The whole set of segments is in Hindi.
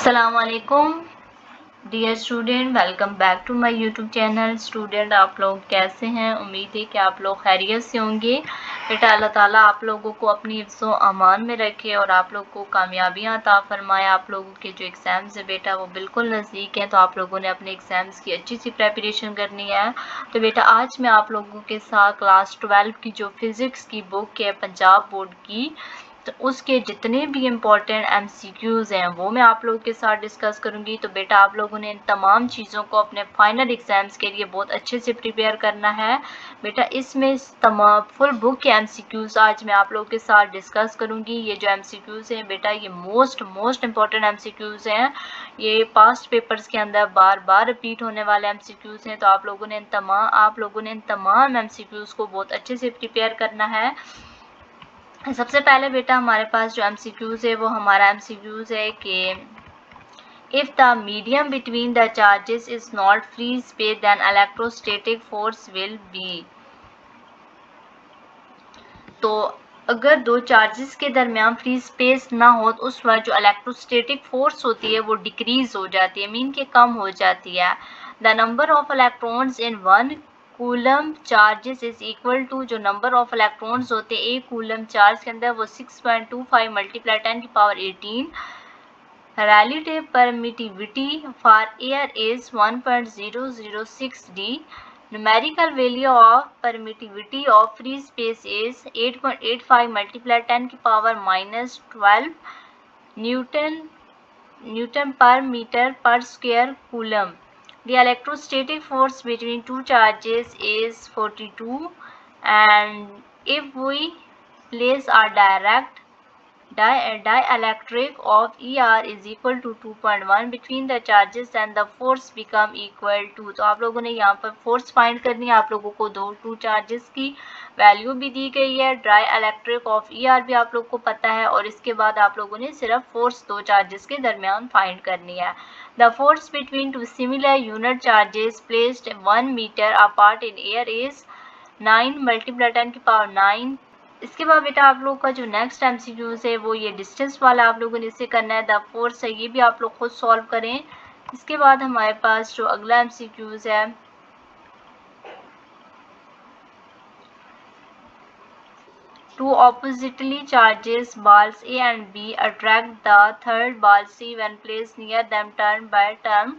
अस्सलाम वालेकुम dear student, welcome back to my YouTube channel. Student, आप लोग कैसे हैं? उम्मीद है कि आप लोग खैरियत से होंगे। बेटा अल्लाह ताला आप लोगों को अपनी हिफ्ज़ो अमान में रखे और आप लोग को कामयाबियाँ अता फरमाए। आप लोगों के जो एग्ज़ाम्स है बेटा वो बिल्कुल नज़दीक हैं, तो आप लोगों ने अपने एग्ज़ाम्स की अच्छी सी प्रेपरेशन करनी है। तो बेटा आज मैं आप लोगों के साथ क्लास 12 की जो फ़िज़िक्स की बुक है पंजाब बोर्ड की, तो उसके जितने भी इम्पोर्टेंट एमसीक्यूज़ हैं वो मैं आप लोगों के साथ डिस्कस करूंगी। तो बेटा आप लोगों ने इन तमाम चीज़ों को अपने फाइनल एग्ज़ाम्स के लिए बहुत अच्छे से प्रिपेयर करना है। बेटा इसमें तमाम फुल बुक के एमसीक्यूज़ आज मैं आप लोगों के साथ डिस्कस करूंगी। ये जो एमसीक्यूज़ हैं बेटा ये मोस्ट इम्पॉर्टेंट एमसीक्यूज़ हैं। ये पास्ट पेपर्स के अंदर बार बार रिपीट होने वाले एमसीक्यूज़ हैं। तो आप लोगों ने इन तमाम एमसीक्यूज़ को बहुत अच्छे से प्रिपेयर करना है। सबसे पहले बेटा हमारे पास जो एमसीक्यूज़ है वो हमारा एमसीक्यूज़ है कि if the medium between the charges is not free space then electrostatic force will be. तो अगर दो चार्जेस के दरमियान फ्री स्पेस ना हो तो उस वक्त जो इलेक्ट्रोस्टैटिक फोर्स होती है वो डिक्रीज हो जाती है, मीन के कम हो जाती है। The number of electrons in one coulomb charges is equal to, जो नंबर ऑफ इलेक्ट्रॉन्स होते हैं एक कूलम चार्ज के अंदर वो 6.25 multiply 10⁻18। Relative permittivity for air is 1.006 D. Numerical value of permittivity of free space is 8.85 multiplied 10 की power minus 12 Newton per meter per square coulomb. The electrostatic force between two charges is 42, and if we place a dielectric of ER is equal to 2.1 between the charges and the force become equal to। तो आप लोगों ने यहाँ पर फोर्स फाइंड करनी है। आप लोगों को टू चार्जेस की वैल्यू भी दी गई है, डाइइलेक्ट्रिक ऑफ ER भी आप लोग को पता है, और इसके बाद आप लोगों ने सिर्फ फोर्स दो चार्जेस के दरमियान फाइंड करनी है। The force between two similar unit charges placed 1 metre apart in air is 9 multiply 10 की पावर 9। इसके बाद बेटा आप लोग का जो नेक्स्ट एमसीक्यूज है वो ये डिस्टेंस वाला आप लोगों ने इसे करना है। द फोर्स है ये भी आप लोग खुद सॉल्व करें। इसके बाद हमारे पास जो अगला एमसीक्यूज है, two oppositely charged balls A and B attract the third ball C when placed near them turn by turn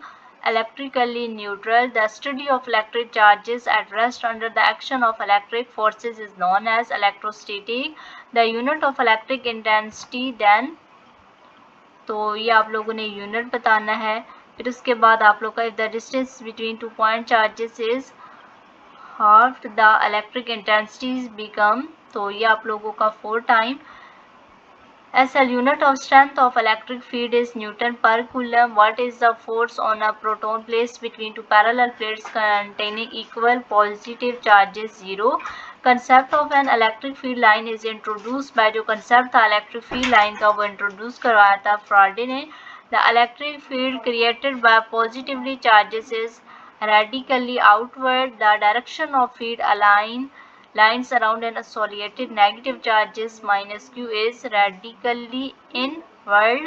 electrically neutral. The study of electric charges at rest under the action of electric forces is known as electrostatic. The unit of electric intensity then, तो ये आप लोगों ने यूनिट बताना है। फिर उसके बाद आप लोग का if the distance between two point charges is half the electric intensities become, तो ये आप लोगों का 4 time. SL unit of strength of electric field is Newton per coulomb. What is the force on a proton placed between two parallel plates containing equal positive charges? 0. Concept of an electric field line is introduced by, जो concept था electric field line का वो introduce करवाया था फ्राडे ने। The electric field created by positively charges is radically outward. The direction of field lines around an associated negative charges minus q is radically inward।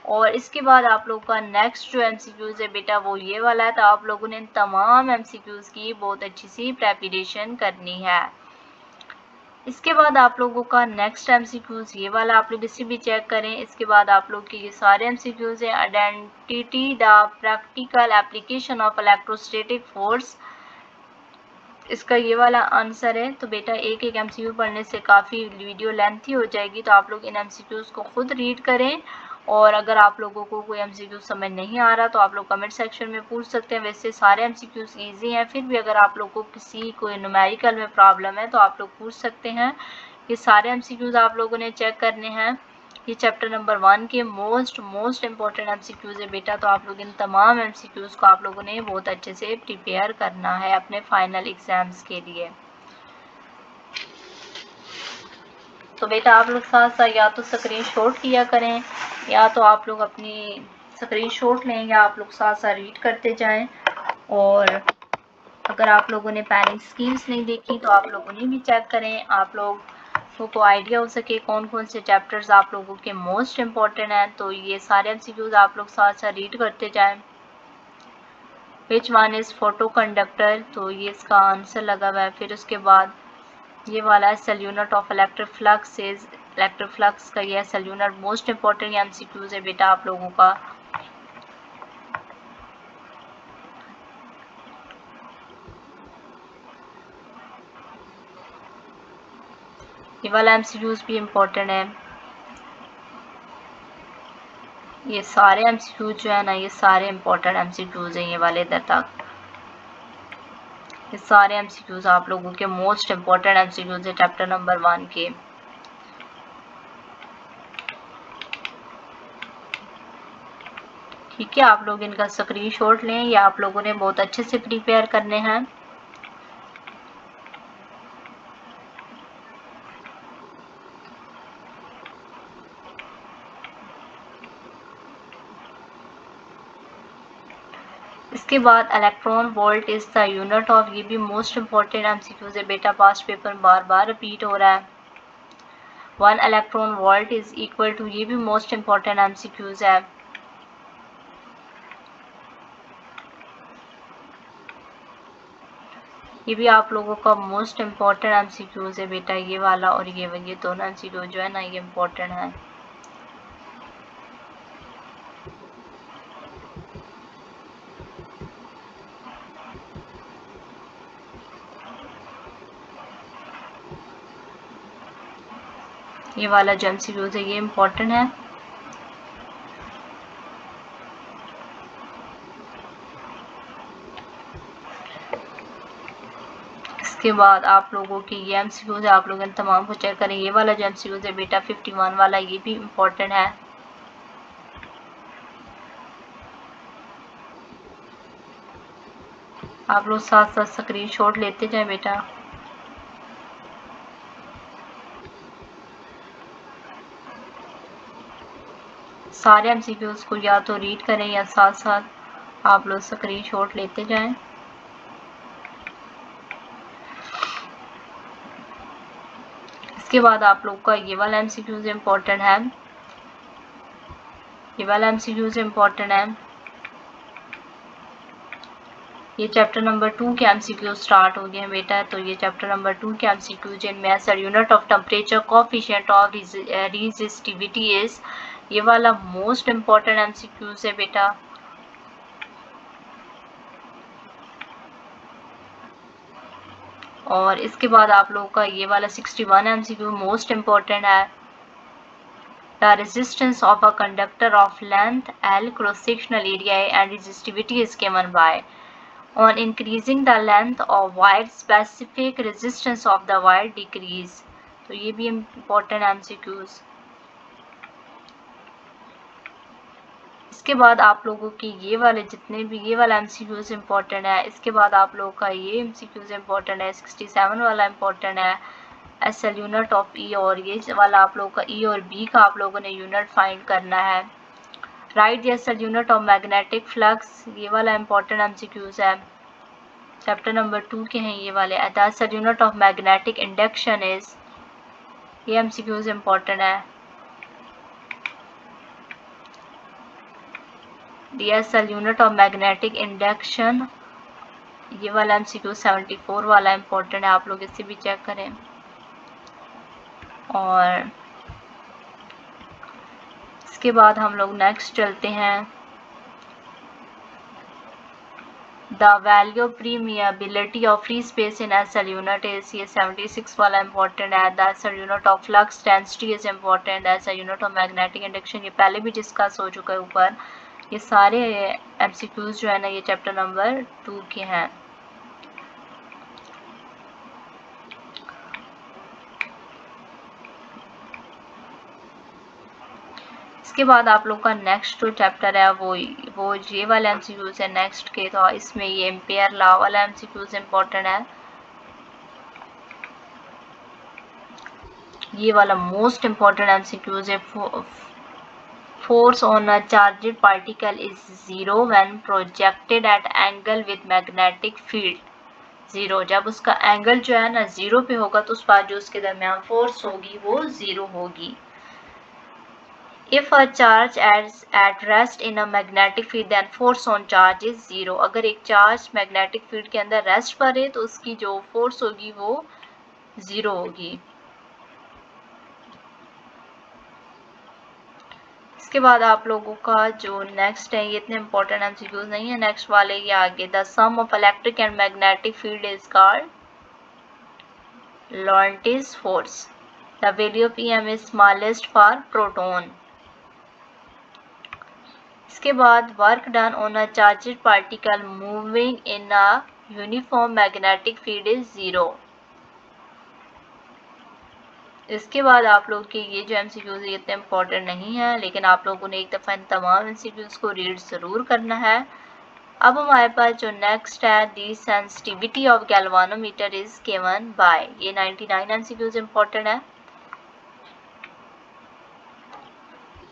और इसके बाद आप लोग का नेक्स्ट जो एमसीक्यूज है बेटा वो ये वाला है। तो आप लोगों ने इन तमाम एमसीक्यूज की बहुत अच्छी सी प्रेपरेशन करनी है। इसके बाद आप लोगों का नेक्स्ट एमसीक्यूज ये वाला आप लोग इसे भी चेक करें। इसके बाद आप लोग के ये सारे एमसीक्यूज हैं। Identity the practical application of electrostatic force, इसका ये वाला आंसर है। तो बेटा एक एक एमसीक्यू पढ़ने से काफ़ी वीडियो लेंथी हो जाएगी, तो आप लोग इन एमसीक्यूज़ को खुद रीड करें। और अगर आप लोगों को कोई एमसीक्यू समझ नहीं आ रहा तो आप लोग कमेंट सेक्शन में पूछ सकते हैं। वैसे सारे एमसीक्यूज इजी हैं, फिर भी अगर आप लोग को किसी कोई न्यूमेरिकल में प्रॉब्लम है तो आप लोग पूछ सकते हैं। ये सारे एमसीक्यूज आप लोगों ने चेक करने हैं। ये चैप्टर नंबर 1 के मोस्ट इम्पॉर्टेंट एमसीक्यूज है बेटा। तो आप लोग इन तमाम एमसीक्यूज को आप लोगों ने बहुत अच्छे से प्रिपेयर करना है अपने फाइनल एग्जाम्स के लिए। तो बेटा आप लोग साथ साथ या तो स्क्रीनशॉट किया करें, या तो आप लोग अपनी स्क्रीनशॉट लें, या आप लोग साथ साथ रीड करते जाएं। और अगर आप लोगों ने पेरेंट स्कीम्स नहीं देखी तो आप लोग उन्हें भी चेक करें। आप लोग को आइडिया हो सके कौन कौन से चैप्टर्स आप लोगों के मोस्ट इम्पॉर्टेंट हैं। तो ये सारे MCQs आप लोग साथ साथ रीड करते जाएं। Which one is photo conductor, तो ये इसका आंसर लगा हुआ है। फिर उसके बाद ये वाला है cell unit of electric flux is, electric flux का ये cell unit most important MCQs है बेटा आप लोगों का। ये वाला MCQs भी इम्पोर्टेंट है। ये सारे MCQs जो है ना, ये सारे इम्पोर्टेंट MCQs हैं ये वाले इधर तक। ये सारे MCQs आप लोगों के मोस्ट इम्पोर्टेंट MCQs है चैप्टर नंबर 1 के। ठीक है, आप लोग इनका स्क्रीनशॉट लें, ये आप लोगों ने बहुत अच्छे से प्रिपेयर करने हैं। इसके बाद electron volt is the unit of, ये भी मोस्ट इम्पोर्टेंट MCQs है बेटा, पास्ट पेपर बार बार रिपीट हो रहा है। 1 electron volt is equal to, ये भी मोस्ट इम्पोर्टेंट MCQs है। ये भी आप लोगों का मोस्ट इम्पोर्टेंट MCQs है बेटा, ये वाला और ये दोनों MCQ जो है ना, ये इम्पोर्टेंट है। ये वाला जो MCQs है ये इम्पोर्टेंट है। इसके बाद आप लोगों की ये MCQs है, आप लोग इन तमाम को चेक करें। ये वाला जो MCQs है बेटा 51 वाला, ये भी इम्पोर्टेंट है। आप लोग साथ साथ स्क्रीनशॉट लेते जाएं बेटा। सारे MCQs को या तो रीड करें या साथ साथ आप लोग स्क्रीनशॉट लेते जाएं। इसके बाद आप लोग का ये वाला MCQs इम्पोर्टेंट है। ये वाला MCQs इम्पोर्टेंट है। ये चैप्टर नंबर 2 के MCQ स्टार्ट हो गए हैं बेटा। तो ये चैप्टर नंबर 2 के MCQ जिनमें sir unit of temperature coefficient of resistivity is, ये वाला मोस्ट इम्पोर्टेंट MCQs है बेटा। और इसके बाद आप लोगों का ये वाला 61 MCQ मोस्ट इम्पोर्टेंट है। The resistance of a conductor of length L cross sectional area and resistivity is given bye, on increasing the length of wire specific resistance of the wire decrease। तो ये भी important MCQs। इसके बाद आप लोगों के ये वाले जितने भी ये वाला MCQs इम्पोर्टेंट है। इसके बाद आप लोगों का ये MCQs इम्पोर्टेंट है। 67 वाला इम्पोर्टेंट है, SL यूनिट ऑफ E, और ये वाला आप लोगों का E और B का आप लोगों ने यूनिट फाइंड करना है। Right the SL unit of magnetic flux, ये वाला इम्पोर्टेंट MCQs है, चैप्टर नंबर 2 के हैं ये वाले। The SL unit of magnetic induction is, ये MCQs इम्पोर्टेंट है। The SL unit of magnetic induction, ये वाला MCQ 74 वाला इम्पोर्टेंट है, आप लोग इसे भी चेक करें। और इसके बाद हम लोग नेक्स्ट चलते हैं। The value of permeability of free space in SL unit is, ये 76 वाला इम्पोर्टेंट है। The SL unit of flux density is important. SL unit of magnetic induction, ये पहले भी डिस्कस हो चुका है ऊपर। ये सारे MCQs जो है ना, ये चैप्टर नंबर 2 के हैं। इसके बाद आप लोग का नेक्स्ट जो चैप्टर है वो ये वाला MCQs है नेक्स्ट के। तो इसमें ये एम्पेयर लॉ वाला MCQs इम्पोर्टेंट है। ये वाला मोस्ट इम्पोर्टेंट MCQs है। Force on a charged particle is 0 when projected at angle with magnetic field. 0। जब उसका एंगल जो है ना 0 पे होगा तो उस बार जो उसके दरमियान फोर्स होगी वो 0 होगी। If a charge is at rest in a magnetic field then force on charge is 0। अगर एक चार्ज मैग्नेटिक फील्ड के अंदर रेस्ट पर है तो उसकी जो फोर्स होगी वो 0 होगी। इसके बाद आप लोगों का जो नेक्स्ट है, ये इतने इंपॉर्टेंट एमसीक्यूज नहीं है, नेक्स्ट वाले ये आगे। The sum of electric and magnetic field is called Lorentz force. The value of EM is smallest for proton. इसके बाद work done on a charged particle moving in a uniform magnetic field is 0। इसके बाद आप लोग के ये जो एमसीक्यूज है इतने इम्पोर्टेंट नहीं है, लेकिन आप लोगों ने एक दफ़ा इन तमाम एमसीक्यूज को रीड ज़रूर करना है। अब हमारे पास जो नेक्स्ट है, the sensitivity of galvanometer is given by. ये 99 एमसीक्यूज इम्पोर्टेंट है।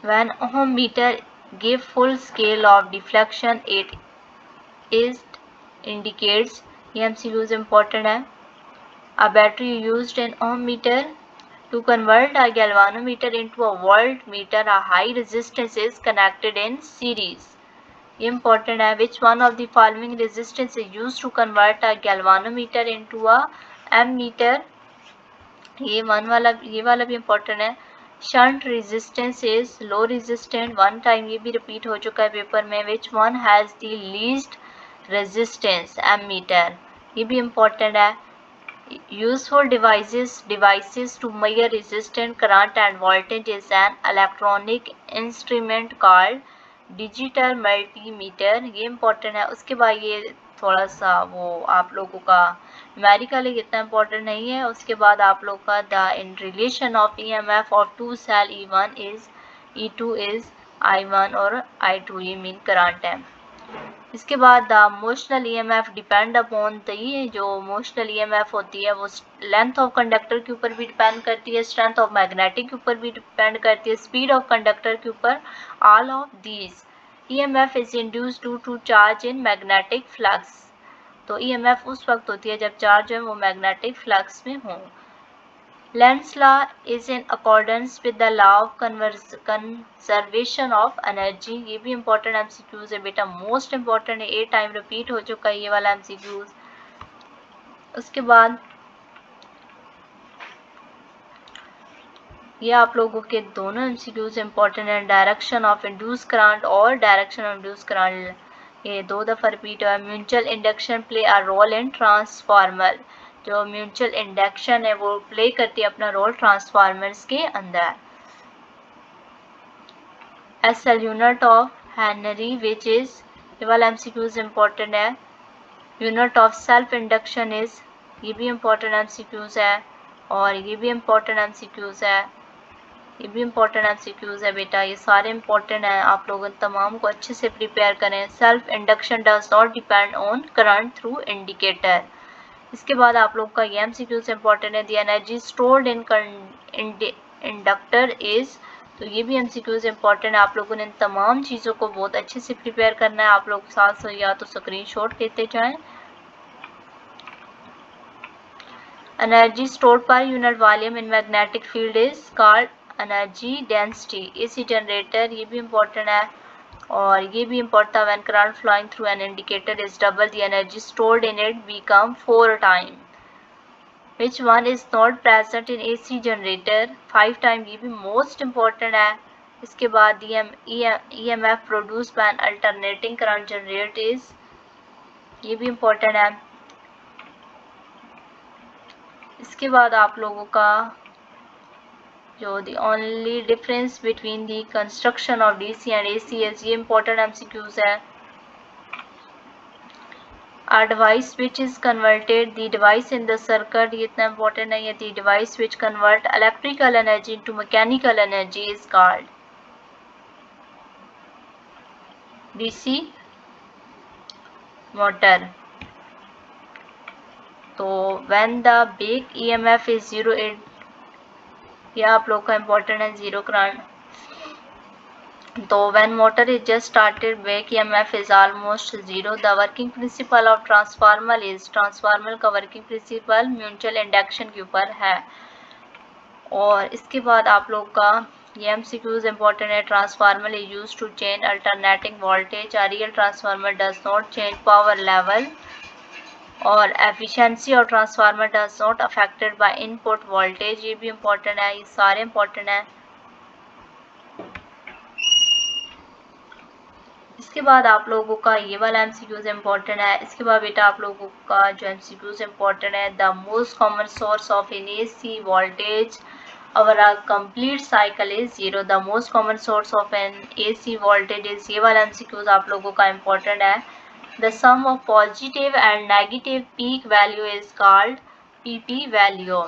When ohm meter give full scale of deflection it is indicates, ये एमसीक्यूज इम्पोर्टेंट है। A battery used an ohm meter to convert a galvanometer into a voltmeter. A high resistance is connected in series. ये important है। Which one of the following resistance is used to convert a galvanometer into a ammeter? ये वाला भी important है। Shunt resistance is low resistant. One time ये भी repeat हो चुका है पेपर में। Which one has the least resistance? ammeter. ये भी important है। Useful devices to measure resistance, current and voltage is an electronic instrument called digital multimeter। ये इम्पोर्टेंट है। उसके बाद ये थोड़ा सा वो आप लोगों का न्यूमेरिकल इतना इम्पोर्टेंट नहीं है। उसके बाद आप लोग का the in relation of EMF of two cell E1 is E2 is I1 और I2, ये मीन करंट है। इसके बाद the motional EMF depend upon the, जो मोशनल EMF होती है वो लेंथ ऑफ कंडक्टर के ऊपर भी डिपेंड करती है, स्ट्रेंथ ऑफ मैग्नेटिक के ऊपर भी डिपेंड करती है, स्पीड ऑफ कंडक्टर के ऊपर। All of these EMF is induced due to charge in magnetic flux. तो EMF उस वक्त होती है जब चार्ज है वो मैग्नेटिक फ्लक्स में हो। Lenz's law is in accordance with the law of conservation of energy। ये भी important MCQs है बेटा, most important है, 8 टाइम रिपीट हो चुका है ये वाला MCQs। उसके बाद ये आप लोगों के दोनों MCQs important है। डायरेक्शन ऑफ इंड्यूस करंट और डायरेक्शन ऑफ इंड्यूस करंट, ये 2 दफ़ा रिपीट हुआ है। Mutual induction play a role in transformer. जो म्यूचुअल इंडक्शन है वो प्ले करती है अपना रोल ट्रांसफार्मर्स के अंदर। S L unit of Henry which is, ये वाला MCQs इम्पोर्टेंट है। Unit of self induction is, ये भी इम्पोर्टेंट MCQs है। और ये भी इम्पोर्टेंट MCQs है, ये भी इम्पोर्टेंट MCQs है बेटा, ये सारे इम्पोर्टेंट हैं। आप लोग तमाम को अच्छे से प्रिपेयर करें। Self induction does not depend on current through indicator. इसके बाद आप लोग का ये MCQs इम्पोर्टेंट है। The energy stored in inductor is, तो ये भी MCQs इम्पोर्टेंट है। आप लोगों ने इन तमाम चीज़ों को बहुत अच्छे से प्रिपेयर करना है। आप लोग साथ से या तो स्क्रीनशॉट लेते जाएं। Energy stored per unit volume in magnetic field is called energy density. AC generator, ये भी इम्पोर्टेंट है। और ये भी इम्पोर्टेंट है। When current flowing through an indicator is double the energy stored in it become 4 time. Which one is not present in AC generator? 5 time, ये भी मोस्ट इम्पोर्टेंट है। इसके बाद EMF produce by an alternating current generate is, ये भी इम्पोर्टेंट है। इसके बाद आप लोगों का जो the only difference between the construction of DC and AC is, ये इम्पोर्टेंट MCQs है। A device which is converted, the device in the circuit, ये इतना इम्पोर्टेंट नहीं है। The device which convert electrical energy into mechanical energy is called DC motor। तो when the big EMF is 0, ये आप लोग का इम्पोर्टेंट है, 0 करंट। तो when motor is just started, back EMF is almost zero. The working principle of transformer is, transformer का वर्किंग प्रिंसिपल म्यूचुअल इंडक्शन के ऊपर है। और इसके बाद आप लोग का ये MCQs इंपॉर्टेंट है। Transformer is use to change alternating voltage. A real transformer does not change power level. और efficiency of transformer does not affected by input voltage. ये भी इम्पोर्टेंट है, ये सारे इम्पोर्टेंट है। इसके बाद आप लोगों का ये वाला MCQs इम्पोर्टेंट है। इसके बाद बेटा आप लोगों का जो MCQs इम्पोर्टेंट है, the most common source of in AC voltage our complete cycle is zero. The most common source of an AC voltage is, ये वाला MCQs आप लोगों का इम्पोर्टेंट है। The sum of positive and negative peak value is called PP value.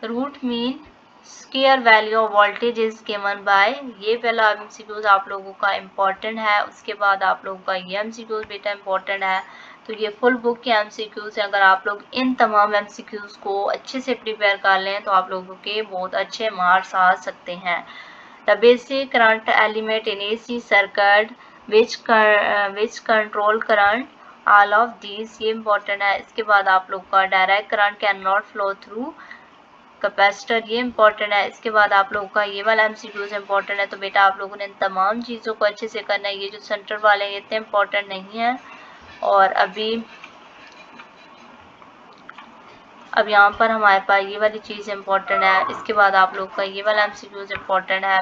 Root mean square value of voltage is given by, ये पहला MCQs आप लोगों का इम्पोर्टेंट है। उसके बाद आप लोगों का ये MCQs बेटा इम्पोर्टेंट है। तो ये फुल बुक के MCQs है। अगर आप लोग इन तमाम MCQs को अच्छे से प्रिपेयर कर लें तो आप लोगों के बहुत अच्छे मार्क्स आ सकते हैं। The basic current element in AC circuit which control current, all of these, ये इम्पोर्टेंट है। इसके बाद आप लोग का direct current can not flow through capacitor, ये इम्पोर्टेंट है। इसके बाद आप लोगों का ये वाला MCQs इम्पोर्टेंट है। तो बेटा आप लोगों ने इन तमाम चीज़ों को अच्छे से करना है। ये जो सेंटर वाले हैं इतने इम्पोर्टेंट नहीं है। और अब यहाँ पर हमारे पास ये वाली चीज़ इम्पोर्टेंट है। इसके बाद आप लोग का ये वाला MCQs इम्पोर्टेंट है।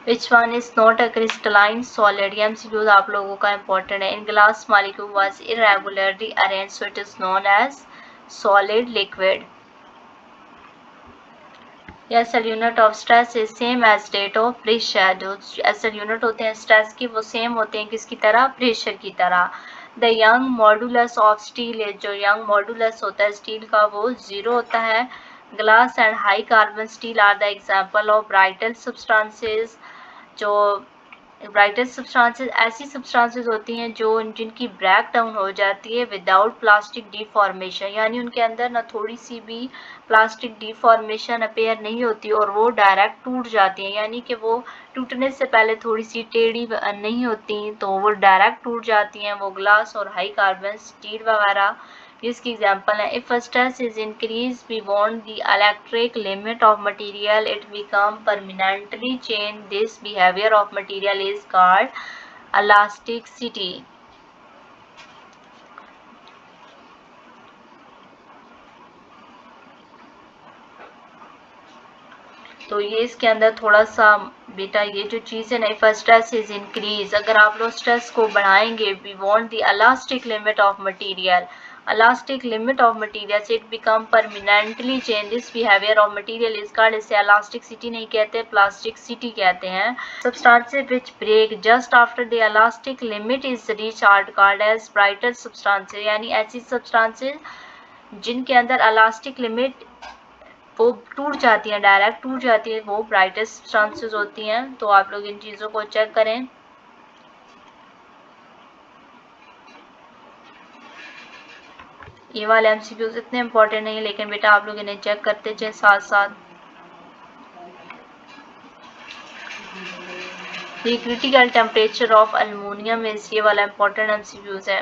Which one is not a crystalline solid, ये MCQs आप लोगों का इम्पोर्टेंट है। In glass molecule was irregularly arranged, so it is known as solid liquid. SI unit of stress is same as rate of pressure, जो SI unit होते हैं स्ट्रेस के वो सेम होते हैं किसकी तरह, प्रेशर की तरह। The young modulus of steel is, जो यंग मॉडुलस होता है स्टील का वो 0 होता है। Glass and high carbon steel are the example of brittle substances, जो ब्राइटेस्ट सब्सटेंसेस ऐसी सब्सटेंसेस होती हैं जो जिनकी ब्रेक डाउन हो जाती है विदाउट प्लास्टिक डिफॉर्मेशन, यानी उनके अंदर ना थोड़ी सी भी प्लास्टिक डिफॉर्मेशन अपेयर नहीं होती और वो डायरेक्ट टूट जाती हैं, यानी कि वो टूटने से पहले थोड़ी सी टेढ़ी नहीं होती तो वो डायरेक्ट टूट जाती हैं। वो ग्लास और हाई कार्बन स्टील वगैरह इसकी एग्जाम्पल है। If stress is increase beyond the electric limit of material it become permanently change, this behaviour of material is called elasticity. तो ये इसके अंदर थोड़ा सा बेटा ये जो चीज़ है ना, इफ स्ट्रेस इज इंक्रीज, अगर आप लोग स्ट्रेस को बढ़ाएंगे beyond the elastic limit of material, elastic limit of material से it become permanently change, this behaviour of material is called, इसे इलास्टिसिटी नहीं कहते प्लास्टिसिटी कहते हैं। Substances which break just after the elastic limit is reach are called as brittle substances, यानी ऐसी सब्सटेंसेस जिनके अंदर इलास्टिक लिमिट वो टूट जाती हैं, डायरेक्ट टूट जाती है, वो ब्राइटेस्ट सब्सटेंसेस होती हैं। तो आप लोग इन चीज़ों को चेक करें। ये वाले MCQs इतने इम्पोर्टेंट नहीं है लेकिन बेटा आप लोग इन्हें चेक करते जाए साथ साथ। The critical temperature of aluminium is, ये वाला इम्पोर्टेंट MCQs है।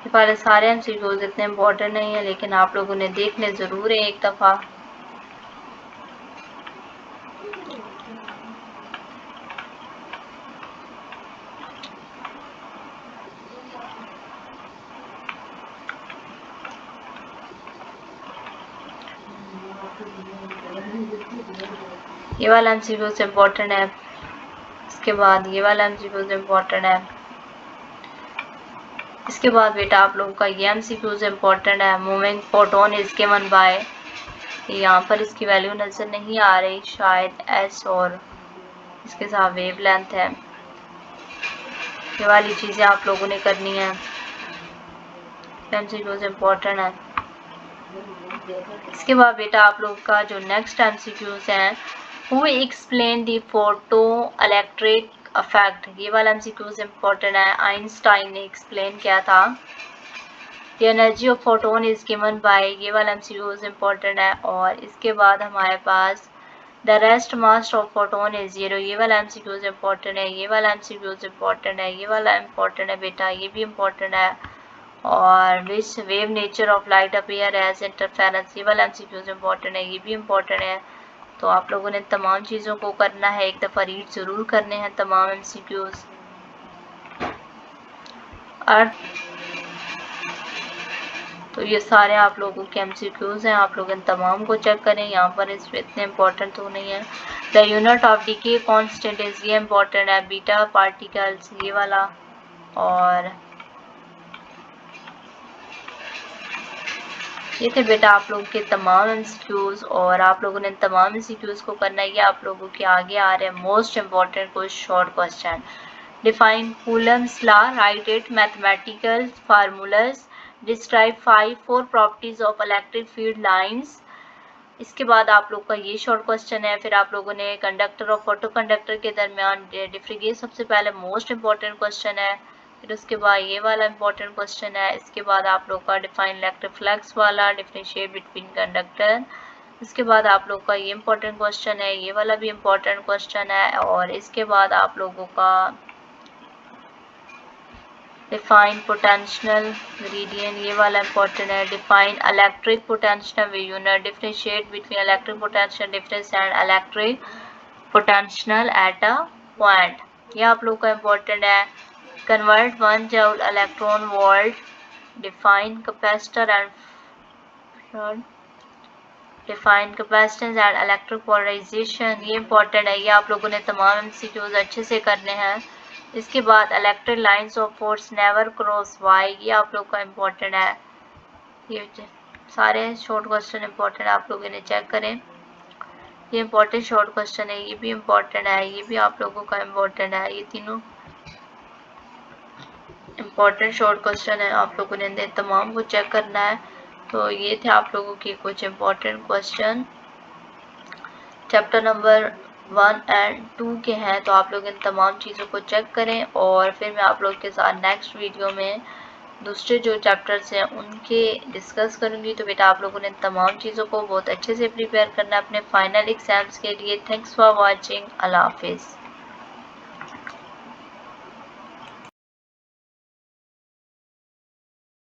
ये वाले सारे MCQs इतने इम्पोर्टेंट नहीं है लेकिन आप लोगों ने देखने ज़रूर है एक दफ़ा। ये वाला MCQs इम्पोर्टेंट है। इसके बाद ये वाला MCQs इम्पोर्टेंट है। इसके बाद बेटा आप लोगों का ये MCQs इम्पोर्टेंट है। Moving photon is given bye, यहाँ पर इसकी वैल्यू नज़र नहीं आ रही शायद S, और इसके साथ वेव लेंथ है। ये वाली चीज़ें आप लोगों ने करनी है। MCQs इम्पोर्टेंट है। इसके बाद बेटा आप लोग का जो नेक्स्ट MCQs हैं, who explain the photo electric effect, ये वाला MCQs इम्पोर्टेंट है। आइंस्टाइन ने एक्सप्लेन किया था। The energy of photon is given by, ये वाला MCQs इम्पोर्टेंट है। और इसके बाद हमारे पास the rest mass of photon is 0, ये वाला MCQs इम्पोर्टेंट है। ये वाला MCQs इम्पोर्टेंट है। ये वाला इम्पोर्टेंट है बेटा, ये भी इम्पोर्टेंट है। और which wave nature of light appear as interference, ये वाला MCQs इम्पोर्टेंट है। ये भी इम्पोर्टेंट है। तो आप लोगों ने तमाम चीज़ों को करना है, एक दफ़ा रीड ज़रूर करने हैं तमाम MCQs। अर्थ, तो ये सारे आप लोगों के MCQs हैं, आप लोग इन तमाम को चेक करें। यहाँ पर इस पर इतने इम्पोर्टेंट तो नहीं है। The unit of decay constant is, ये इम्पोर्टेंट है। बीटा पार्टिकल्स, ये वाला। और ये थे बेटा आप लोगों के तमाम MCQs, और आप लोगों ने तमाम MCQs को करना है। ये आप लोगों के आगे आ रहे हैं मोस्ट इम्पॉर्टेंट कुछ short question. Define Coulomb's law, right it, mathematical formulas, describe 4 properties of electric field lines. इसके बाद आप लोग का ये शॉर्ट क्वेश्चन है। फिर आप लोगों ने कंडक्टर और फोटो कंडक्टर के दरमियान डिफरेंस, ये सबसे पहले मोस्ट इम्पॉर्टेंट क्वेश्चन है। फिर उसके बाद ये वाला इम्पोर्टेंट क्वेश्चन है। इसके बाद आप लोग का डिफाइन इलेक्ट्रिक फ्लक्स वाला, डिफरेंशिएट बिटवीन कंडक्टर। इसके बाद आप लोग का ये इम्पोर्टेंट क्वेश्चन है, ये वाला भी इम्पोर्टेंट क्वेश्चन है। और इसके बाद आप लोगों का डिफाइन पोटेंशियल मेरिडियन, ये वाला इम्पोर्टेंट है। Define electric potential unit, differentiate between electric potential difference and electric potential at a point, ये आप लोग का इम्पोर्टेंट है। Convert 1 joule electron volt, define capacitor and define capacitance and electric polarisation, ये इंपॉर्टेंट है। ये आप लोगों ने तमाम MCQs अच्छे से करने हैं। इसके बाद electric lines of force never cross why, ये आप लोग का इम्पोर्टेंट है। ये सारे शॉर्ट क्वेश्चन इम्पोर्टेंट है, आप लोग इन्हें चेक करें। ये इम्पोर्टेंट शॉर्ट क्वेश्चन है, ये भी इम्पोर्टेंट है, ये भी आप लोगों का इम्पोर्टेंट है। ये तीनों इम्पोर्टेंट शॉर्ट क्वेश्चन है, आप लोगों ने तमाम को चेक करना है। तो ये थे आप लोगों के कुछ important question chapter number 1 and 2 के हैं। तो आप लोग इन तमाम चीज़ों को चेक करें, और फिर मैं आप लोग के साथ नेक्स्ट वीडियो में दूसरे जो चैप्टर्स हैं उनके डिस्कस करूंगी। तो बेटा आप लोगों ने तमाम चीज़ों को बहुत अच्छे से प्रिपेयर करना है अपने फाइनल एग्जाम्स के लिए। Thanks for watching. अल्लाह हाफिज़।